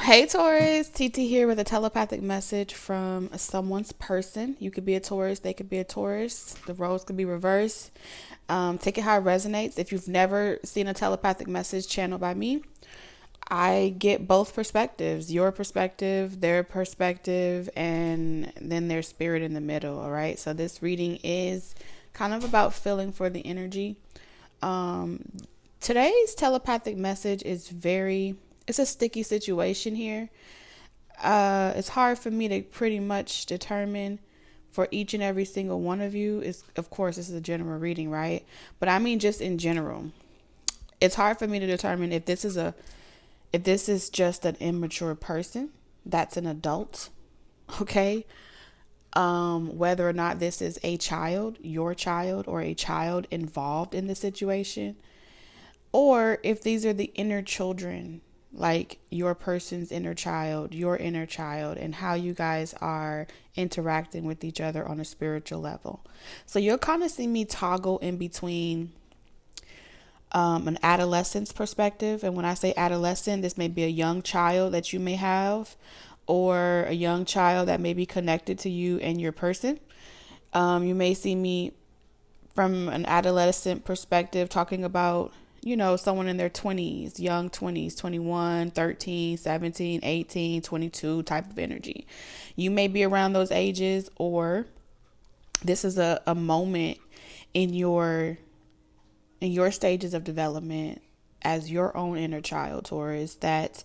Hey Taurus, TT here with a telepathic message from someone's person. You could be a Taurus, they could be a Taurus. The roles could be reversed. Take it how it resonates. If you've never seen a telepathic message channeled by me, I get both perspectives, your perspective, their perspective, and then their spirit in the middle. All right. So this reading is kind of about feeling for the energy. Um, Today's telepathic message is it's a sticky situation here. It's hard for me to pretty much determine for each and every single one of you. Is of course this is a general reading, right? But I mean just in general. It's hard for me to determine if this is just an immature person that's an adult, okay? Whether or not this is a child, your child, or a child involved in the situation, or if these are the inner children, like your person's inner child, your inner child, and how you guys are interacting with each other on a spiritual level. So you'll kind of see me toggle in between an adolescent's perspective. And when I say adolescent, this may be a young child that you may have, or a young child that may be connected to you and your person. You may see me from an adolescent perspective talking about, someone in their 20s, young 20s, 21, 13, 17, 18, 22 type of energy. You may be around those ages, or this is a moment in your stages of development as your own inner child, Taurus, that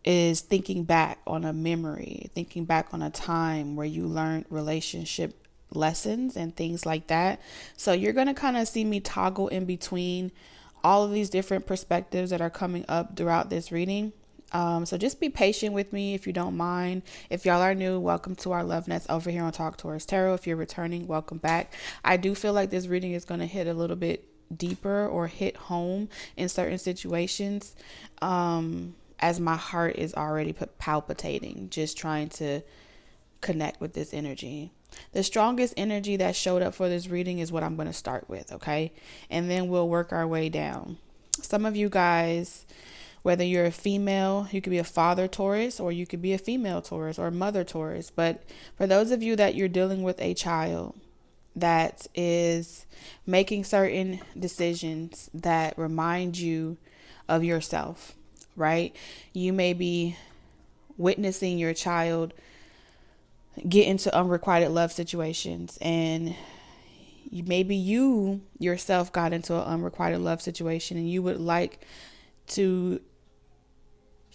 is thinking back on a memory, thinking back on a time where you learned relationship lessons and things like that. So you're going to kind of see me toggle in between all of these different perspectives that are coming up throughout this reading. So just be patient with me if you don't mind. If y'all are new, welcome to our Love Nest over here on Talk Taurus Tarot. If you're returning, welcome back. I do feel like this reading is going to hit a little bit deeper or hit home in certain situations, as my heart is already palpitating, just trying to connect with this energy. The strongest energy that showed up for this reading is what I'm going to start with, okay? And then we'll work our way down. Some of you guys, whether you're a female, you could be a father Taurus, or you could be a female Taurus or a mother Taurus. But for those of you that you're dealing with a child that is making certain decisions that remind you of yourself, right? You may be witnessing your child get into unrequited love situations, and maybe you yourself got into an unrequited love situation, and you would like to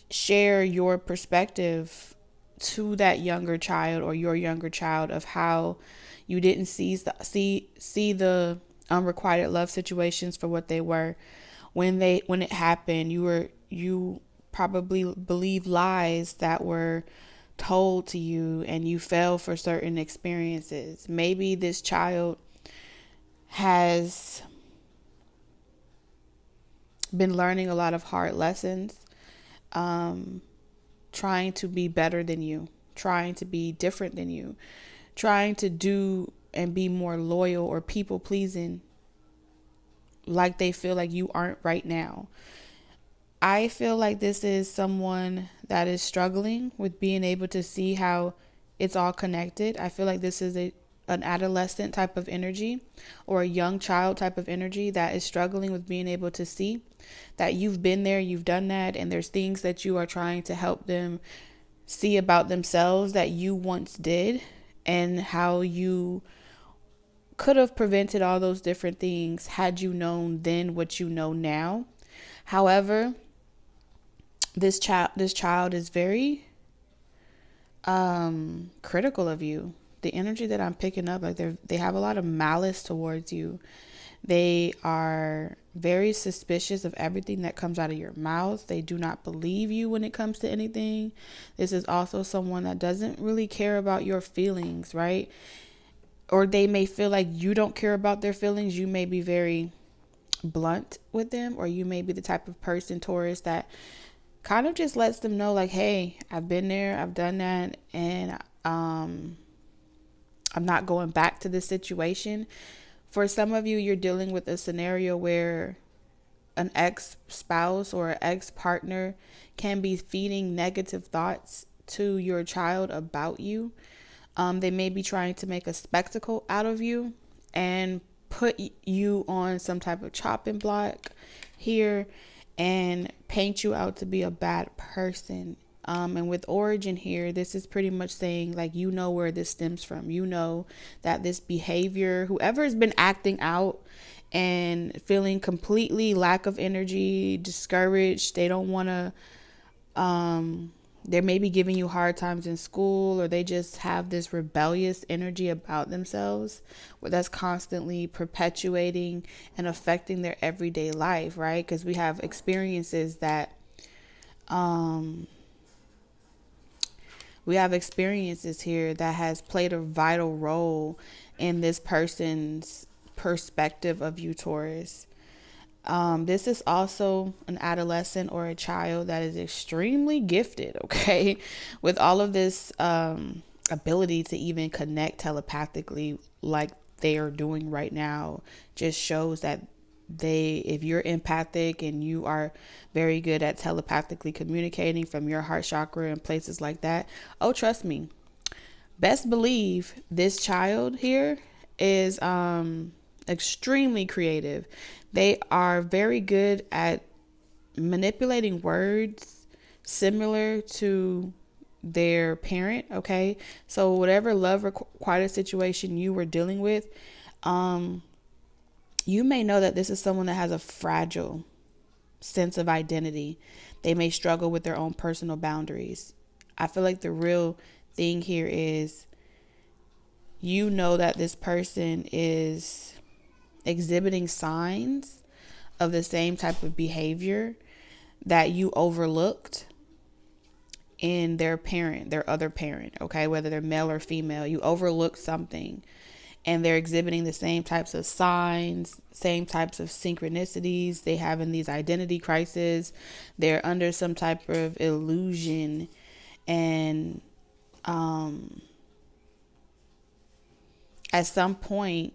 share your perspective to that younger child or your younger child of how you didn't see the unrequited love situations for what they were when it happened. You probably believe lies that were told to you, and you fell for certain experiences. Maybe this child has been learning a lot of hard lessons, trying to be better than you, trying to be different than you, trying to do and be more loyal or people pleasing like they feel like you aren't right now. I feel like this is someone that is struggling with being able to see how it's all connected. I feel like this is an adolescent type of energy, or a young child type of energy that is struggling with being able to see that you've been there, you've done that, and there's things that you are trying to help them see about themselves that you once did, and how you could have prevented all those different things had you known then what you know now. However, this child is very critical of you. The energy that I'm picking up, like they have a lot of malice towards you. They are very suspicious of everything that comes out of your mouth. They do not believe you when it comes to anything. This is also someone that doesn't really care about your feelings, right? Or they may feel like you don't care about their feelings. You may be very blunt with them, or you may be the type of person, Taurus, that kind of just lets them know, like, hey, I've been there, I've done that, and I'm not going back to this situation. For some of you, you're dealing with a scenario where an ex-spouse or an ex-partner can be feeding negative thoughts to your child about you. They may be trying to make a spectacle out of you and put you on some type of chopping block here and paint you out to be a bad person. And with origin here, this is pretty much saying like, you know where this stems from. You know that this behavior, whoever has been acting out and feeling completely lack of energy, discouraged, they don't want to, they may be giving you hard times in school, or they just have this rebellious energy about themselves where that's constantly perpetuating and affecting their everyday life, right? Because we have experiences that, we have experiences here that has played a vital role in this person's perspective of you, Taurus. This is also an adolescent or a child that is extremely gifted, okay, with all of this ability to even connect telepathically like they are doing right now. Just shows that if you're empathic and you are very good at telepathically communicating from your heart chakra and places like that, oh, trust me, best believe this child here is extremely creative. They are very good at manipulating words similar to their parent, okay? So whatever love requited situation you were dealing with, you may know that this is someone that has a fragile sense of identity. They may struggle with their own personal boundaries. I feel like the real thing here is, you know that this person is exhibiting signs of the same type of behavior that you overlooked in their parent, their other parent, okay? Whether they're male or female, you overlooked something. And they're exhibiting the same types of signs, same types of synchronicities. They have in these identity crises. They're under some type of illusion. And at some point,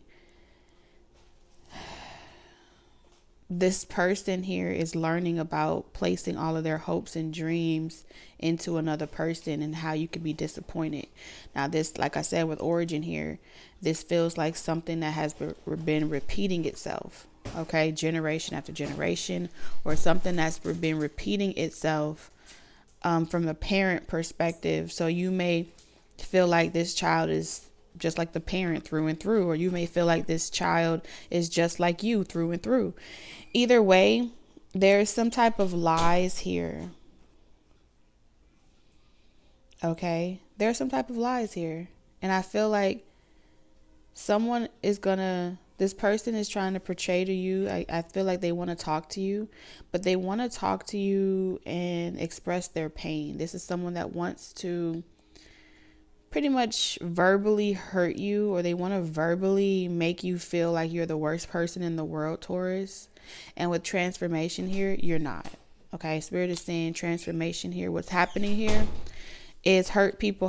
this person here is learning about placing all of their hopes and dreams into another person and how you could be disappointed. Now, this, like I said, with origin here, this feels like something that has been repeating itself, okay, generation after generation, or something that's been repeating itself from a parent perspective. So you may feel like this child is just like the parent through and through, or you may feel like this child is just like you through and through. Either way, there's some type of lies here. Okay, there's some type of lies here. And I feel like this person is trying to portray to you, I feel like they want to talk to you, but they want to talk to you and express their pain. This is someone that wants to pretty much verbally hurt you, or they want to verbally make you feel like you're the worst person in the world, Taurus. And with transformation here, you're not. Okay, Spirit is saying transformation here. What's happening here is hurt people,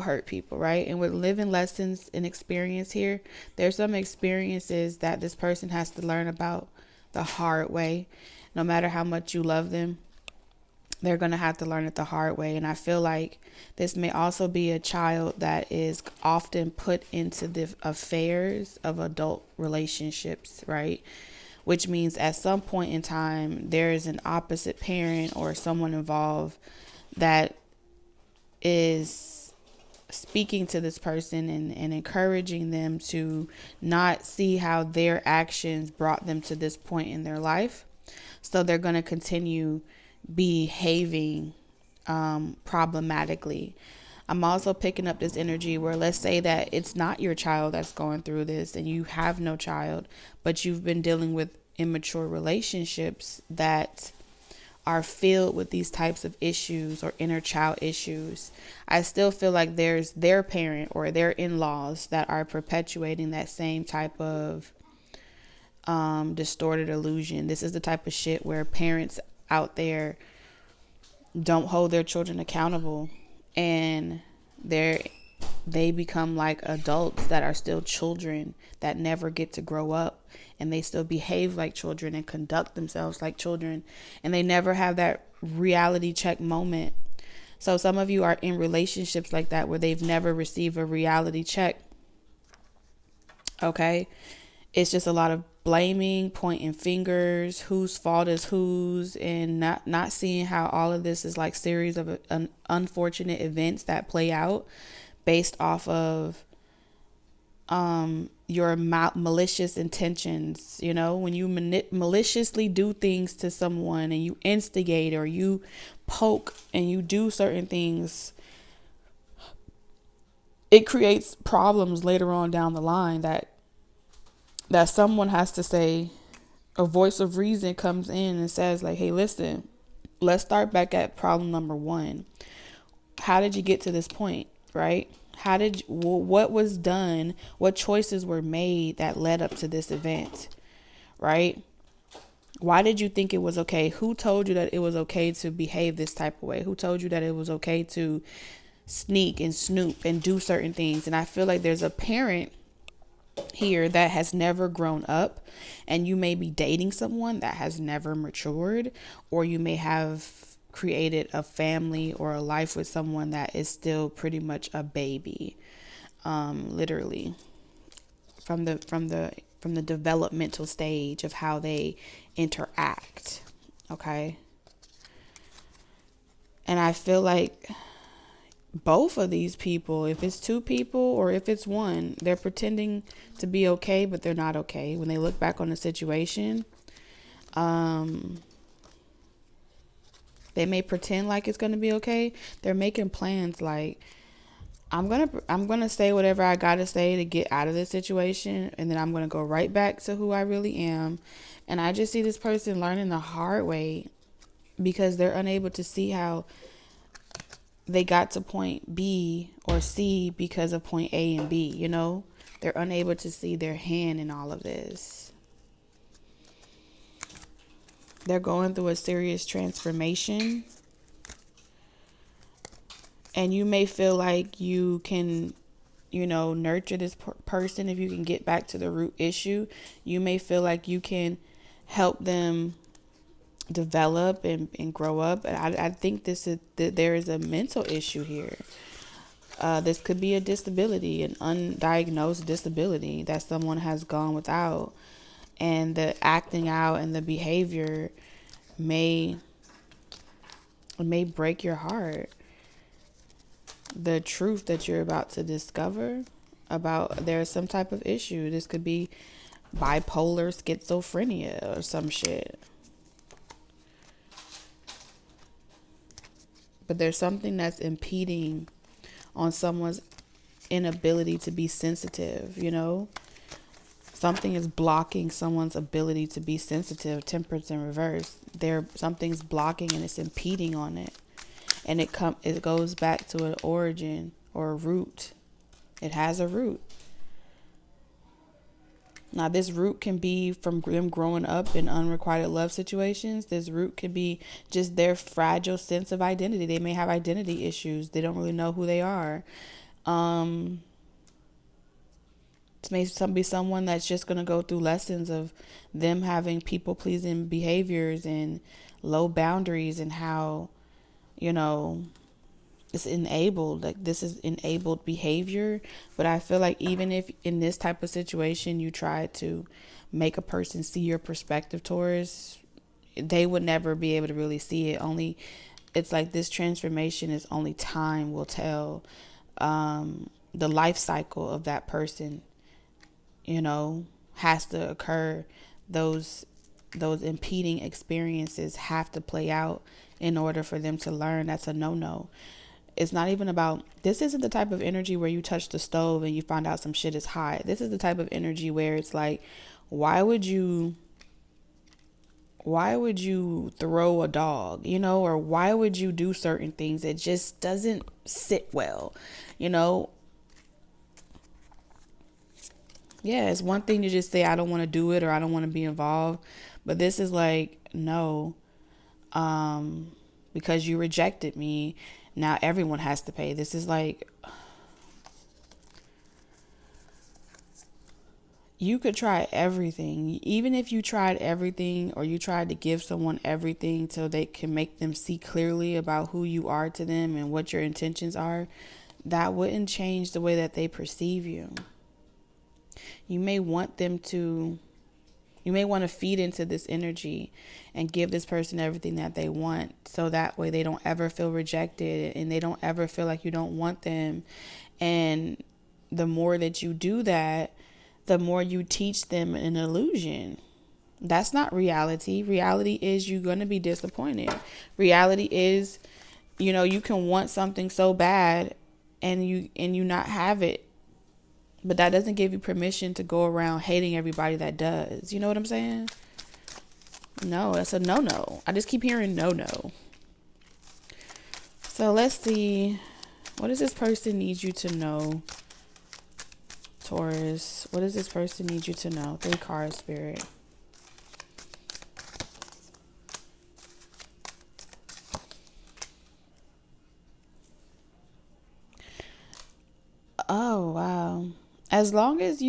right? And with living lessons and experience here, there's some experiences that this person has to learn about the hard way. No matter how much you love them, they're going to have to learn it the hard way. And I feel like this may also be a child that is often put into the affairs of adult relationships, right? Which means at some point in time, there is an opposite parent or someone involved that is speaking to this person and encouraging them to not see how their actions brought them to this point in their life. So they're going to continue behaving problematically. I'm also picking up this energy where, let's say that it's not your child that's going through this and you have no child, but you've been dealing with immature relationships that are filled with these types of issues or inner child issues. I still feel like there's their parent or their in-laws that are perpetuating that same type of distorted illusion. This is the type of shit where parents out there don't hold their children accountable, and they become like adults that are still children that never get to grow up and they still behave like children and conduct themselves like children, and they never have that reality check moment. So some of you are in relationships like that where they've never received a reality check. Okay. It's just a lot of blaming, pointing fingers, whose fault is whose, and not seeing how all of this is like series of unfortunate events that play out based off of your malicious intentions. You know, when you maliciously do things to someone and you instigate or you poke and you do certain things, it creates problems later on down the line that someone has to say. A voice of reason comes in and says like, hey, listen, let's start back at problem number one. How did you get to this point, right? What was done? What choices were made that led up to this event, right? Why did you think it was okay? Who told you that it was okay to behave this type of way? Who told you that it was okay to sneak and snoop and do certain things? And I feel like there's a parent here that has never grown up, and you may be dating someone that has never matured, or you may have created a family or a life with someone that is still pretty much a baby, literally from the developmental stage of how they interact. Okay. And I feel like both of these people, if it's two people or if it's one, they're pretending to be okay, but they're not okay. When they look back on the situation, they may pretend like it's going to be okay. They're making plans like, I'm going to say whatever I got to say to get out of this situation, and then I'm going to go right back to who I really am. And I just see this person learning the hard way because they're unable to see how they got to point B or C because of point A and B, you know? They're unable to see their hand in all of this. They're going through a serious transformation. And you may feel like you can, nurture this person if you can get back to the root issue. You may feel like you can help them develop and grow up. And I think there is a mental issue here. This could be a disability, an undiagnosed disability that someone has gone without, and the acting out and the behavior may break your heart. The truth that you're about to discover about there's some type of issue. This could be bipolar schizophrenia or some shit. But there's something that's impeding on someone's inability to be sensitive, Something is blocking someone's ability to be sensitive, temperance in reverse. Something's blocking and it's impeding on it. And it goes back to an origin or a root. It has a root. Now, this root can be from them growing up in unrequited love situations. This root could be just their fragile sense of identity. They may have identity issues. They don't really know who they are. It may be someone that's just going to go through lessons of them having people-pleasing behaviors and low boundaries, and how, it's enabled. Like, this is enabled behavior. But I feel like even if in this type of situation you try to make a person see your perspective towards, they would never be able to really see it. It's like this transformation is only time will tell. The life cycle of that person, has to occur. Those impeding experiences have to play out in order for them to learn. That's a no-no. It's not even about, this isn't the type of energy where you touch the stove and you find out some shit is hot. This is the type of energy where it's like, why would you throw a dog, or why would you do certain things? It just doesn't sit well, Yeah, it's one thing to just say, I don't want to do it or I don't want to be involved. But this is like, no, because you rejected me, now everyone has to pay. This is like, you could try everything. Even if you tried everything, or you tried to give someone everything so they can make them see clearly about who you are to them and what your intentions are, that wouldn't change the way that they perceive you. You may want to feed into this energy and give this person everything that they want, so that way they don't ever feel rejected and they don't ever feel like you don't want them. And the more that you do that, the more you teach them an illusion. That's not reality. Reality is you're going to be disappointed. Reality is, you can want something so bad and you not have it. But that doesn't give you permission to go around hating everybody that does. You know what I'm saying? No, that's a no-no. I just keep hearing no-no. So let's see. What does this person need you to know? Taurus, what does this person need you to know? 3 cards, Spirit. Oh, wow. As long as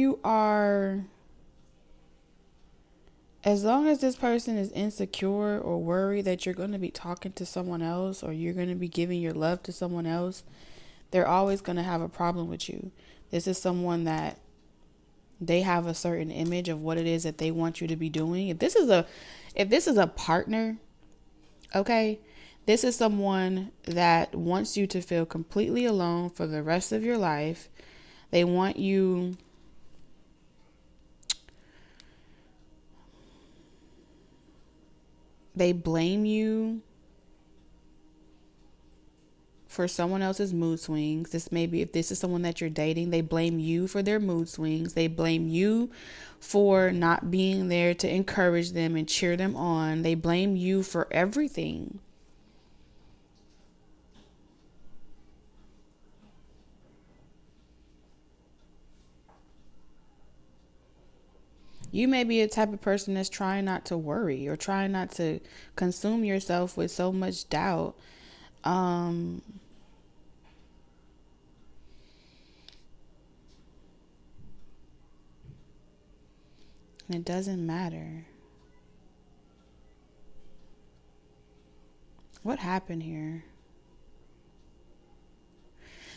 this person is insecure or worried that you're going to be talking to someone else, or you're going to be giving your love to someone else, they're always going to have a problem with you. This is someone that they have a certain image of what it is that they want you to be doing. If this is a partner, okay, this is someone that wants you to feel completely alone for the rest of your life. They want you they blame you for someone else's mood swings. This may be, if this is someone that you're dating, they blame you for their mood swings. They blame you for not being there to encourage them and cheer them on. They blame you for everything. You may be a type of person that's trying not to worry, or trying not to consume yourself with so much doubt. And it doesn't matter. What happened here?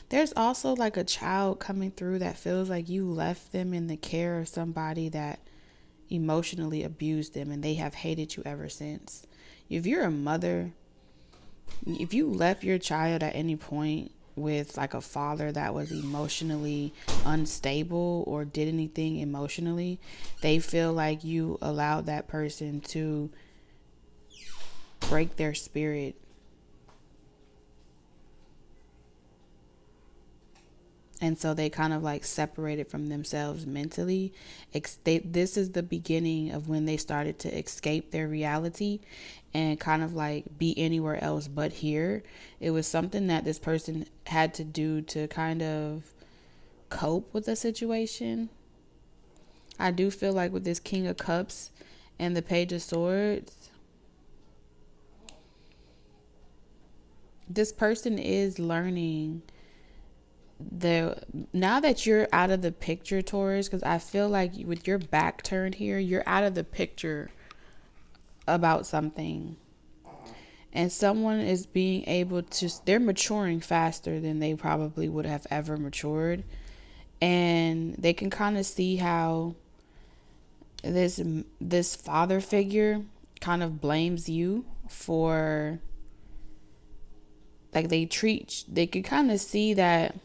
There's also like a child coming through that feels like you left them in the care of somebody that emotionally abused them, and they have hated you ever since. If you're a mother, if you left your child at any point with like a father that was emotionally unstable or did anything emotionally, they feel like you allowed that person to break their spirit. And so they kind of like separated from themselves mentally. This is the beginning of when they started to escape their reality and kind of like be anywhere else but here. It was something that this person had to do to kind of cope with the situation. I do feel like with this King of Cups and the Page of Swords, this person is learning now that you're out of the picture, Taurus, because I feel like with your back turned here, you're out of the picture about something, and someone is being able to, they're maturing faster than they probably would have ever matured, and they can kind of see how this father figure kind of blames you for, like, they can kind of see that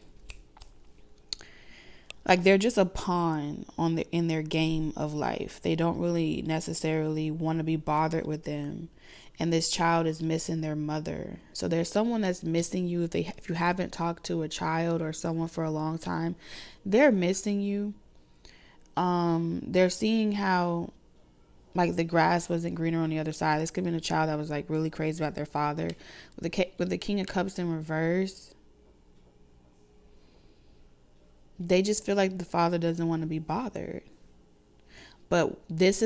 like they're just a pawn in their game of life. They don't really necessarily want to be bothered with them. And this child is missing their mother. So there's someone that's missing you. If you haven't talked to a child or someone for a long time, they're missing you. They're seeing how like the grass wasn't greener on the other side. This could have been a child that was like really crazy about their father. With the King of Cups in reverse, they just feel like the father doesn't want to be bothered. But this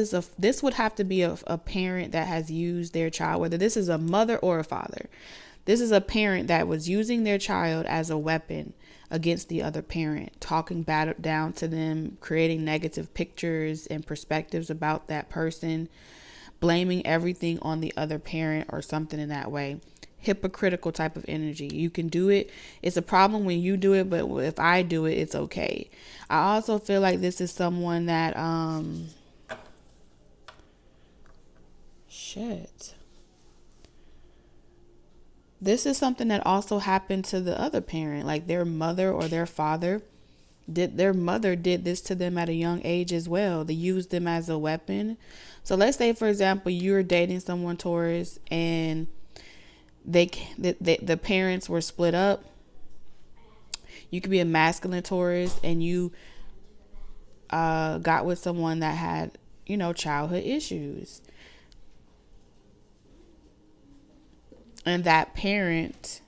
would have to be a parent that has used their child, whether this is a mother or a father. This is a parent that was using their child as a weapon against the other parent, talking bad down to them, creating negative pictures and perspectives about that person, blaming everything on the other parent or something in that way. Hypocritical type of energy. You can do it. It's a problem when you do it, but if I do it, it's okay. I also feel like this is someone that this is something that also happened to the other parent, like their mother or their father. Their mother did this to them at a young age as well. They used them as a weapon. So let's say, for example, you're dating someone, Taurus, and the parents were split up. You could be a masculine Taurus, and you got with someone that had, childhood issues. And that parent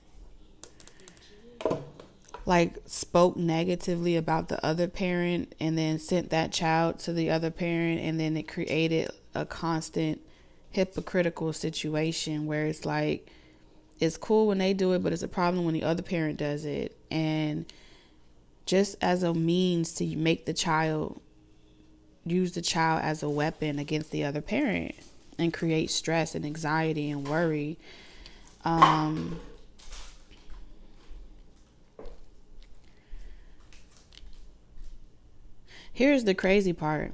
spoke negatively about the other parent and then sent that child to the other parent, and then it created a constant hypocritical situation where it's like, it's cool when they do it, but it's a problem when the other parent does it. And just as a means to make the child use the child as a weapon against the other parent and create stress and anxiety and worry. Here's the crazy part.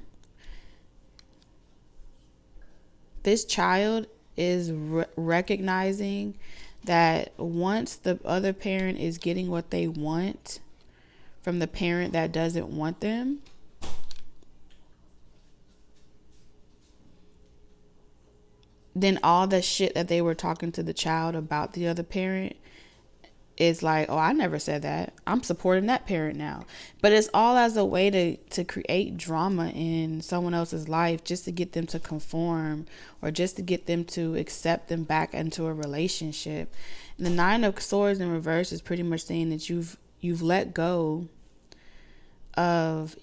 This child is recognizing that once the other parent is getting what they want from the parent that doesn't want them, then all the shit that they were talking to the child about the other parent is like, oh, I never said that. I'm supporting that parent now. But it's all as a way to create drama in someone else's life, just to get them to conform or just to get them to accept them back into a relationship. And the Nine of Swords in reverse is pretty much saying that you've let go of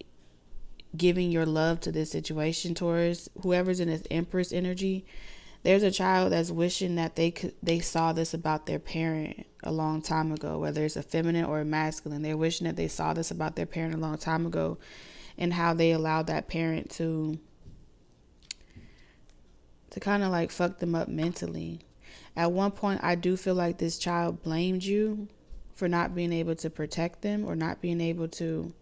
giving your love to this situation, Taurus. Whoever's in this Empress energy, there's a child that's wishing that they saw this about their parent a long time ago, whether it's a feminine or a masculine. They're wishing that they saw this about their parent a long time ago, and how they allowed that parent to kind of fuck them up mentally. At one point, I do feel like this child blamed you for not being able to protect them, or not being able to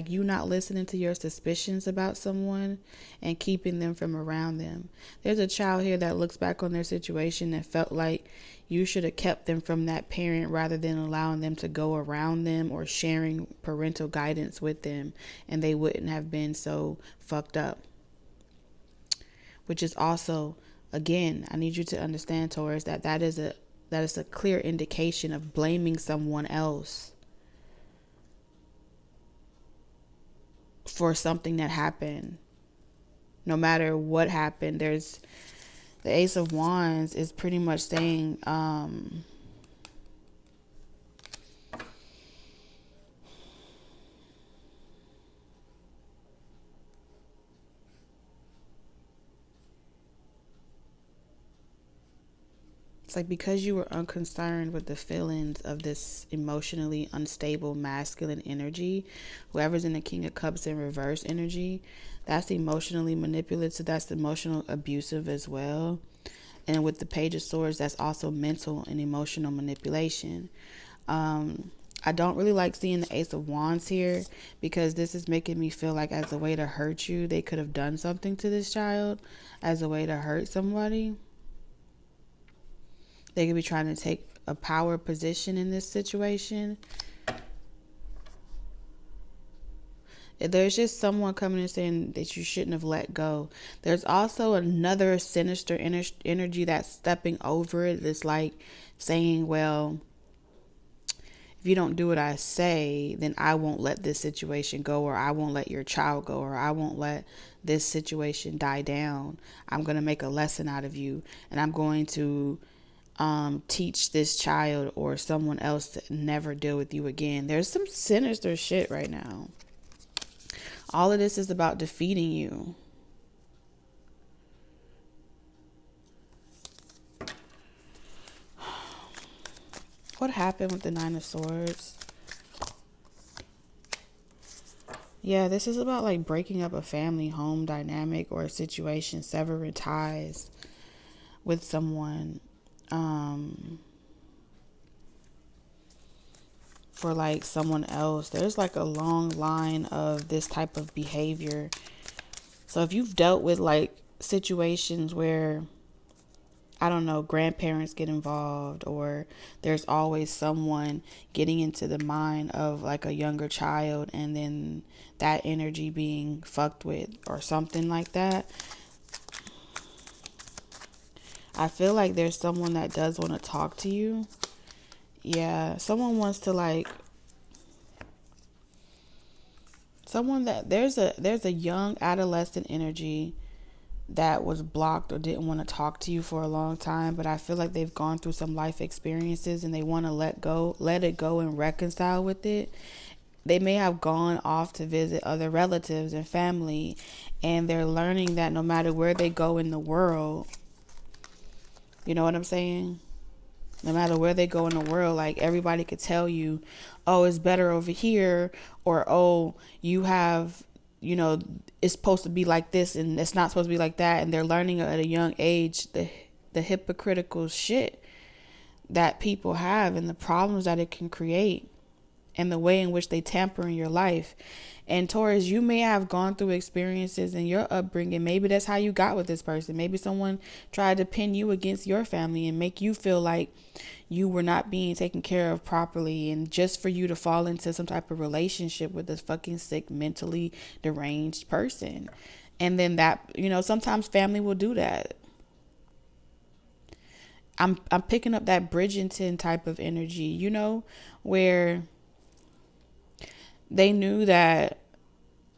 you not listening to your suspicions about someone and keeping them from around them. There's a child here that looks back on their situation and felt like you should have kept them from that parent rather than allowing them to go around them or sharing parental guidance with them, and they wouldn't have been so fucked up. Which is also, again, I need you to understand, Taurus, that is a clear indication of blaming someone else for something that happened. No matter what happened, there's the Ace of Wands is pretty much saying it's like, because you were unconcerned with the feelings of this emotionally unstable masculine energy, whoever's in the King of Cups in reverse energy, that's emotionally manipulative. That's emotional abusive as well. And with the Page of Swords, that's also mental and emotional manipulation. I don't really like seeing the Ace of Wands here, because this is making me feel like, as a way to hurt you, they could have done something to this child as a way to hurt somebody. They could be trying to take a power position in this situation. There's just someone coming and saying that you shouldn't have let go. There's also another sinister energy that's stepping over it. That's saying, well, if you don't do what I say, then I won't let this situation go, or I won't let your child go, or I won't let this situation die down. I'm going to make a lesson out of you, and I'm going to teach this child or someone else to never deal with you again. There's some sinister shit right now. All of this is about defeating you. What happened with the Nine of Swords? Yeah, this is about like breaking up a family home dynamic or a situation, severing ties with someone. For like someone else. There's like a long line of this type of behavior. So if you've dealt with like situations where, I don't know, grandparents get involved, or there's always someone getting into the mind of like a younger child and then that energy being fucked with or something like that, I feel like there's someone that does want to talk to you. Yeah, someone wants to like, someone that there's a young adolescent energy that was blocked or didn't want to talk to you for a long time, but I feel like they've gone through some life experiences and they want to let it go and reconcile with it. They may have gone off to visit other relatives and family, and they're learning that no matter where they go in the world, you know what I'm saying? No matter where they go in the world, like everybody could tell you, oh, it's better over here, or oh, you have, you know, it's supposed to be like this and it's not supposed to be like that. And they're learning at a young age the hypocritical shit that people have and the problems that it can create and the way in which they tamper in your life. And Taurus, you may have gone through experiences in your upbringing. Maybe that's how you got with this person. Maybe someone tried to pin you against your family and make you feel like you were not being taken care of properly, and just for you to fall into some type of relationship with this fucking sick, mentally deranged person. And then that, you know, sometimes family will do that. I'm picking up that Bridgerton type of energy, you know, where they knew that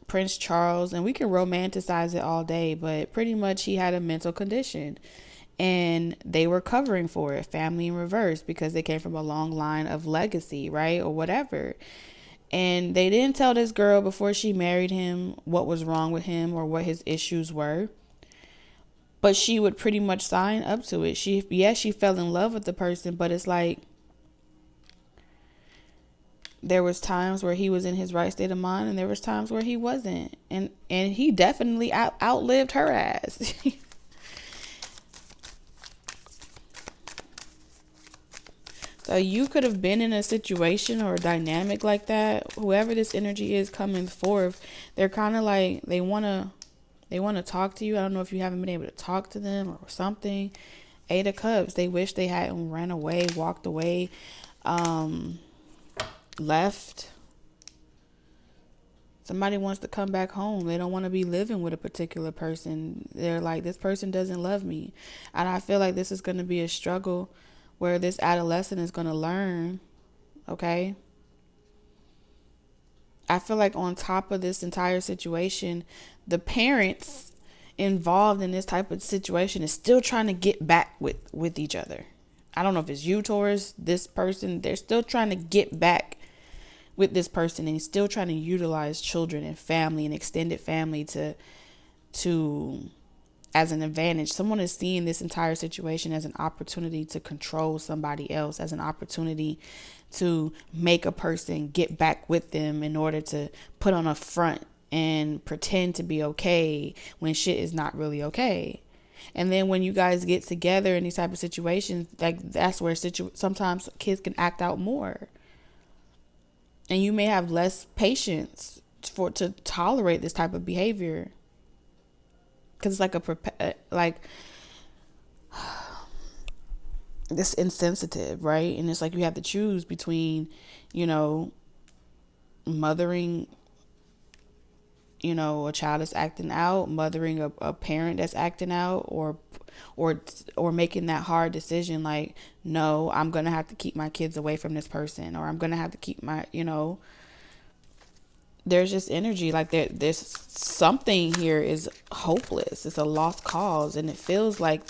Prince Charles, and we can romanticize it all day, but pretty much he had a mental condition and they were covering for it, family in reverse, because they came from a long line of legacy, right? Or whatever. And they didn't tell this girl before she married him what was wrong with him or what his issues were. But she would pretty much sign up to it. She fell in love with the person, but it's like there was times where he was in his right state of mind and there was times where he wasn't. And he definitely outlived her ass. So you could have been in a situation or a dynamic like that. Whoever this energy is coming forth, they're kind of like, they want to talk to you. I don't know if you haven't been able to talk to them or something. 8 of Cups. They wish they hadn't ran away, walked away, left. Somebody wants to come back home. They don't want to be living with a particular person. They're like, this person doesn't love me. And I feel like this is going to be a struggle where this adolescent is going to learn, okay? I feel like on top of this entire situation, the parents involved in this type of situation is still trying to get back with each other. I don't know if it's you, Taurus, this person, they're still trying to get back with this person, and he's still trying to utilize children and family and extended family to as an advantage. Someone is seeing this entire situation as an opportunity to control somebody else, as an opportunity to make a person get back with them in order to put on a front and pretend to be okay when shit is not really okay. And then when you guys get together in these type of situations, like that's where sometimes kids can act out more. And you may have less patience to tolerate this type of behavior. Because it's like this insensitive, right? And it's like you have to choose between, you know, mothering, you know, a child that's acting out, mothering a parent that's acting out, or making that hard decision like, no, I'm going to have to keep my kids away from this person, or I'm going to have to keep my, you know, there's just energy like there's something here is hopeless. It's a lost cause, and it feels like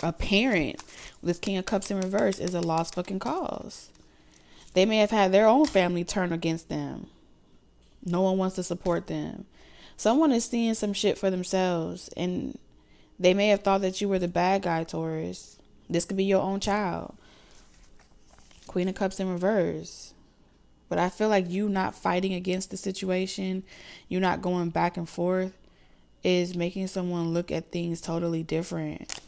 a parent, this King of Cups in reverse, is a lost fucking cause. They may have had their own family turn against them. No one wants to support them. Someone is seeing some shit for themselves, and they may have thought that you were the bad guy, Taurus. This could be your own child. Queen of Cups in reverse. But I feel like you not fighting against the situation, you not going back and forth, is making someone look at things totally different.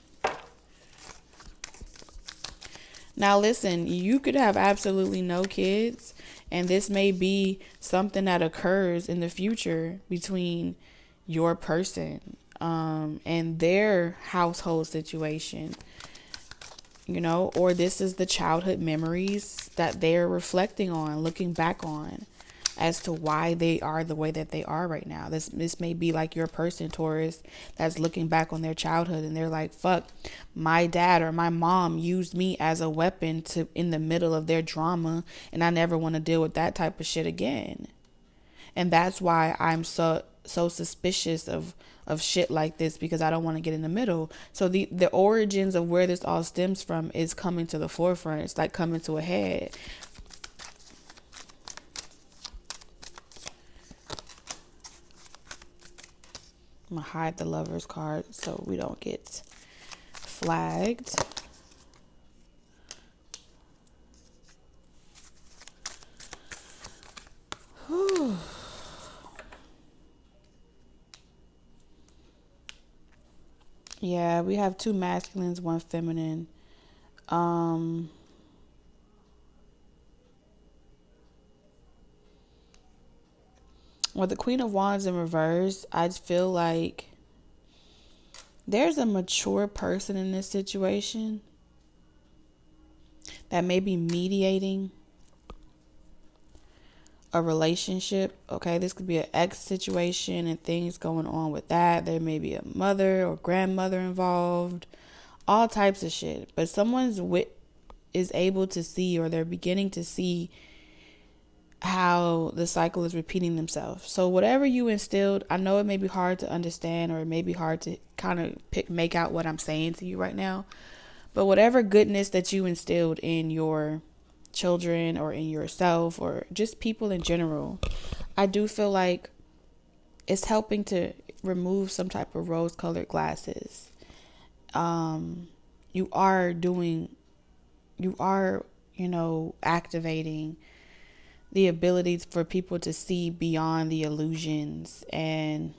Now listen, you could have absolutely no kids, and this may be something that occurs in the future between your person and their household situation, you know, or this is the childhood memories that they're reflecting on, looking back on, as to why they are the way that they are right now. This may be like your person, Taurus, that's looking back on their childhood and they're like, fuck, my dad or my mom used me as a weapon to in the middle of their drama, and I never want to deal with that type of shit again. And that's why I'm so suspicious of shit like this, because I don't want to get in the middle. So the origins of where this all stems from is coming to the forefront. It's like coming to a head. I'm gonna hide the Lover's card so we don't get flagged. Whew. Yeah, we have 2 masculines, 1 feminine. With the Queen of Wands in reverse, I feel like there's a mature person in this situation that may be mediating a relationship. Okay, this could be an ex situation and things going on with that. There may be a mother or grandmother involved, all types of shit. But someone's is able to see, or they're beginning to see, how the cycle is repeating themselves. So whatever you instilled, I know it may be hard to understand, or it may be hard to kind of make out what I'm saying to you right now, but whatever goodness that you instilled in your children or in yourself or just people in general, I do feel like it's helping to remove some type of rose-colored glasses. You are, activating the ability for people to see beyond the illusions, and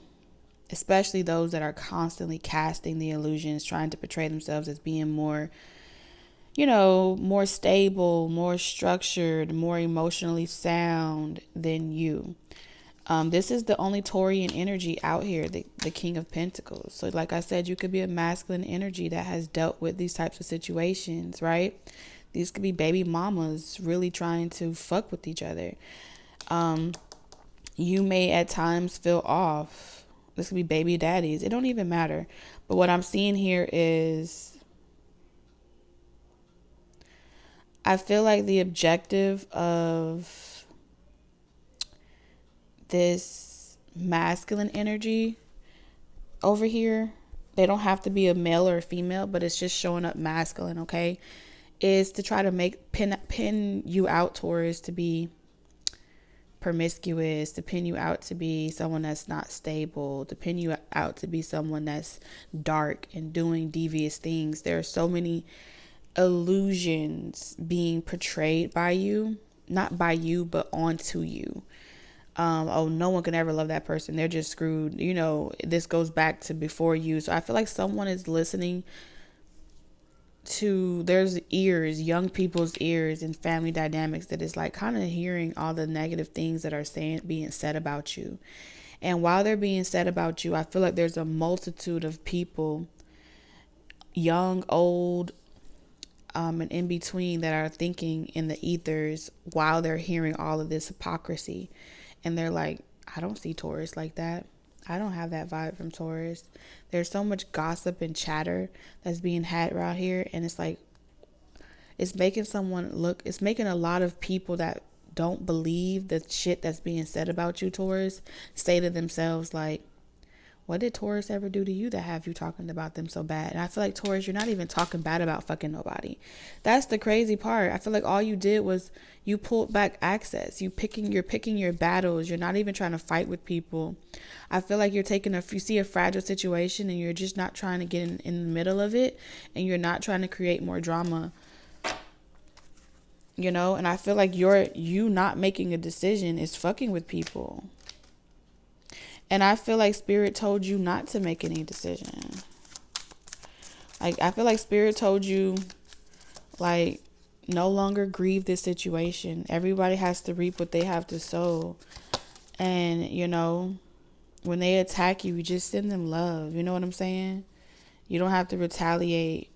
especially those that are constantly casting the illusions, trying to portray themselves as being more, more stable, more structured, more emotionally sound than you. This is the only Taurian energy out here, the King of Pentacles. So like I said, you could be a masculine energy that has dealt with these types of situations, right? These could be baby mamas really trying to fuck with each other. You may at times feel off. This could be baby daddies. It don't even matter. But what I'm seeing here is, I feel like the objective of this masculine energy over here, they don't have to be a male or a female, but it's just showing up masculine, okay? Is to try to pin you out, Taurus, to be promiscuous, to pin you out to be someone that's not stable, to pin you out to be someone that's dark and doing devious things. There are so many illusions being portrayed by you, not by you, but onto you. Oh, no one can ever love that person. They're just screwed. This goes back to before you. So I feel like someone is listening to, there's ears, young people's ears and family dynamics, that is like kind of hearing all the negative things that are being said about you. And while they're being said about you, I feel like there's a multitude of people, young, old, and in between, that are thinking in the ethers while they're hearing all of this hypocrisy. And they're like, I don't see Taurus like that. I don't have that vibe from Taurus. There's so much gossip and chatter that's being had around here. And it's like, it's making a lot of people that don't believe the shit that's being said about you, Taurus, say to themselves like, what did Taurus ever do to you that have you talking about them so bad? And I feel like, Taurus, you're not even talking bad about fucking nobody. That's the crazy part. I feel like all you did was you pulled back access. You're picking your battles. You're not even trying to fight with people. I feel like you see a fragile situation and you're just not trying to get in the middle of it, and you're not trying to create more drama. you know, and I feel like you not making a decision is fucking with people. And I feel like Spirit told you not to make any decision. Like, I feel like Spirit told you, like, no longer grieve this situation. Everybody has to reap what they have to sow. And, you know, when they attack you, you just send them love. You know what I'm saying? You don't have to retaliate.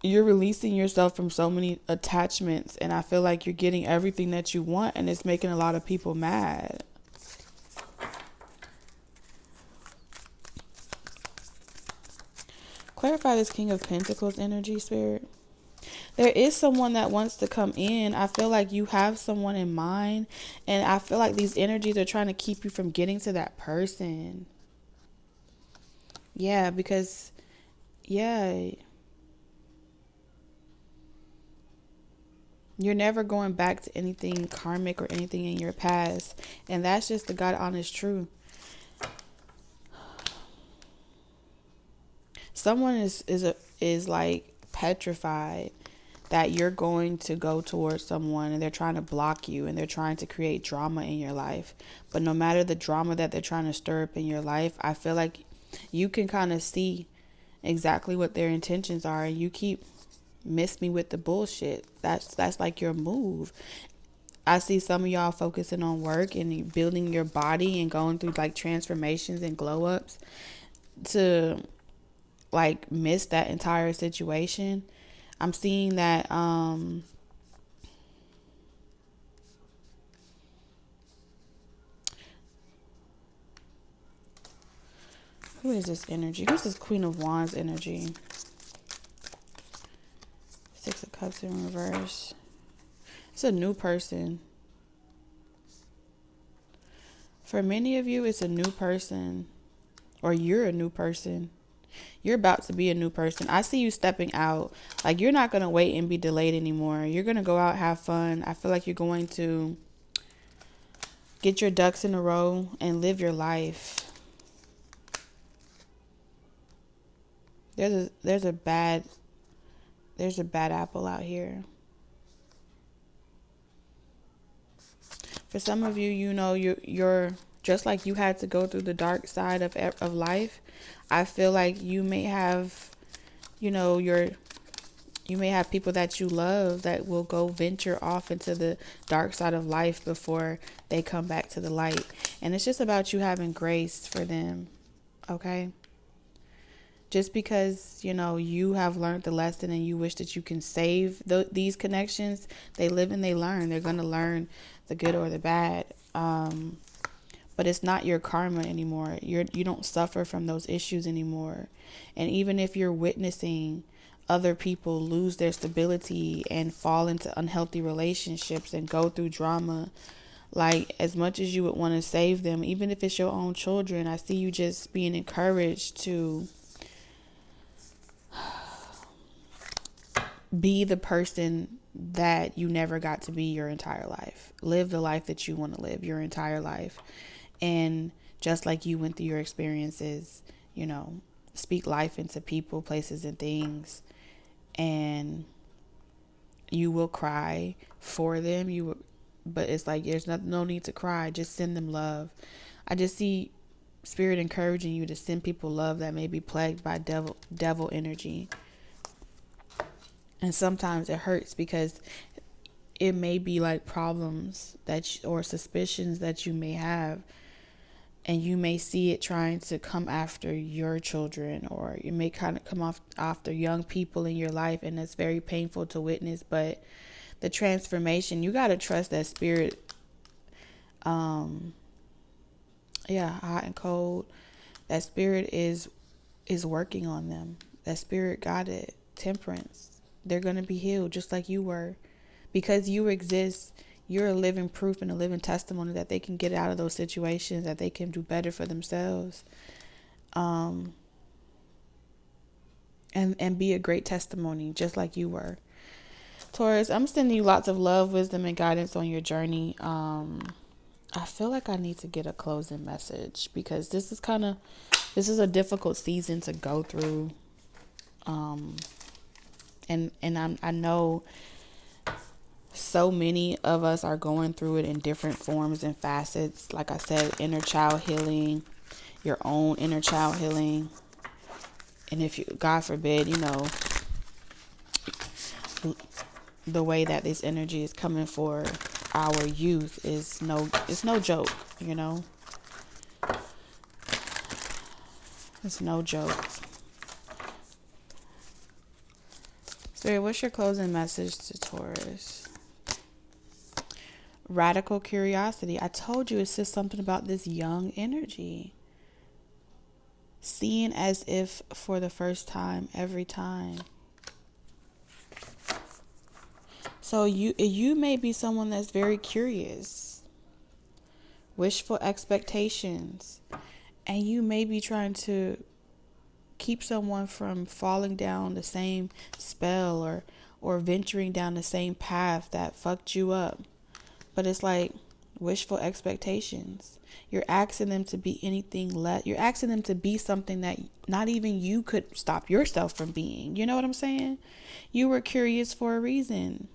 You're releasing yourself from so many attachments, and I feel like you're getting everything that you want, and it's making a lot of people mad. Clarify this King of Pentacles energy, Spirit. There is someone that wants to come in. I feel like you have someone in mind, and I feel like these energies are trying to keep you from getting to that person. Yeah, because, yeah, you're never going back to anything karmic or anything in your past. And that's just the God honest truth. Someone is like petrified that you're going to go towards someone, and they're trying to block you, and they're trying to create drama in your life. But no matter the drama that they're trying to stir up in your life, I feel like you can kind of see exactly what their intentions are, and you keep miss me with the bullshit. That's like your move. I see some of y'all focusing on work and building your body and going through like transformations and glow ups to like miss that entire situation. I'm seeing that who is this energy? Who's this Queen of Wands energy? Six of Cups in reverse. It's a new person. For many of you, it's a new person, or you're a new person. You're about to be a new person. I see you stepping out. Like, you're not going to wait and be delayed anymore. You're going to go out, have fun. I feel like you're going to get your ducks in a row and live your life. There's a bad apple out here. For some of you, you know, you're just like you had to go through the dark side of life. I feel like you may have, you know, you may have people that you love that will go venture off into the dark side of life before they come back to the light. And it's just about you having grace for them. Okay? Just because, you know, you have learned the lesson and you wish that you can save these connections, they live and they learn. They're going to learn the good or the bad. But it's not your karma anymore. You don't suffer from those issues anymore. And even if you're witnessing other people lose their stability and fall into unhealthy relationships and go through drama, like, as much as you would want to save them, even if it's your own children, I see you just being encouraged to be the person that you never got to be your entire life. Live the life that you want to live your entire life. And just like you went through your experiences, you know, speak life into people, places, and things. And you will cry for them. But it's like there's no need to cry. Just send them love. I just see Spirit encouraging you to send people love that may be plagued by devil energy. And sometimes it hurts because it may be like problems or suspicions that you may have, and you may see it trying to come after your children, or it may kind of come after young people in your life, and it's very painful to witness. But the transformation, you got to trust that Spirit, hot and cold, that Spirit is working on them. That Spirit got it. Temperance. They're going to be healed just like you were. Because you exist, you're a living proof and a living testimony that they can get out of those situations, that they can do better for themselves. And be a great testimony just like you were. Taurus, I'm sending you lots of love, wisdom, and guidance on your journey. I feel like I need to get a closing message because this is a difficult season to go through. And I know so many of us are going through it in different forms and facets. Like I said, inner child healing, your own inner child healing. And if you, God forbid, you know, the way that this energy is coming for our youth is it's no joke, you know. It's no joke. Spirit, what's your closing message to Taurus? Radical curiosity. I told you it's just something about this young energy. Seeing as if for the first time every time. So you may be someone that's very curious. Wishful expectations. And you may be trying to keep someone from falling down the same spell or venturing down the same path that fucked you up. But it's like wishful expectations. You're asking them to be anything less. You're asking them to be something that not even you could stop yourself from being. You know what I'm saying? You were curious for a reason.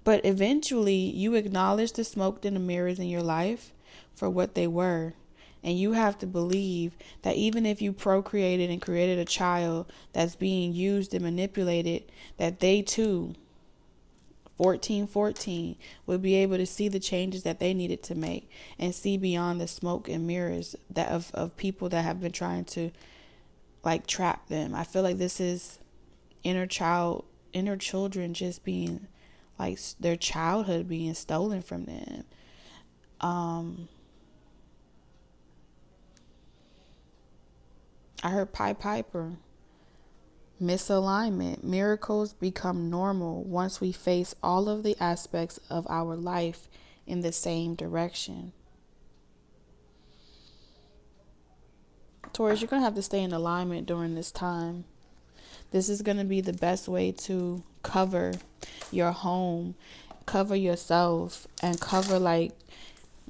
But eventually you acknowledge the smoke and the mirrors in your life for what they were. And you have to believe that even if you procreated and created a child that's being used and manipulated, that they too, 1414, would be able to see the changes that they needed to make and see beyond the smoke and mirrors that of people that have been trying to like trap them. I feel like this is inner children just being like their childhood being stolen from them. I heard Pied Piper. Misalignment. Miracles become normal once we face all of the aspects of our life in the same direction. Taurus, you're going to have to stay in alignment during this time. This is going to be the best way to cover your home, cover yourself, and cover like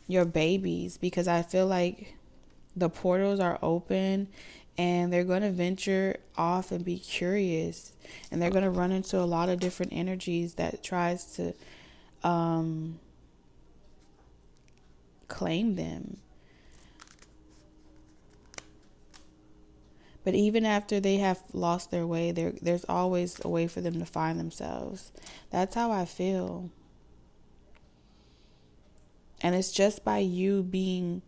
your babies, because I feel like the portals are open and they're going to venture off and be curious, and they're going to run into a lot of different energies that tries to claim them. But even after they have lost their way, there's always a way for them to find themselves. That's how I feel. And it's just by you being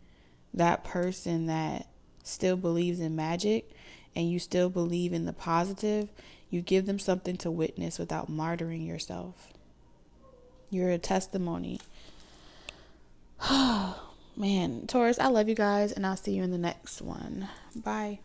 that person that still believes in magic and you still believe in the positive, you give them something to witness without martyring yourself. You're a testimony. Man, Taurus, I love you guys, and I'll see you in the next one. Bye.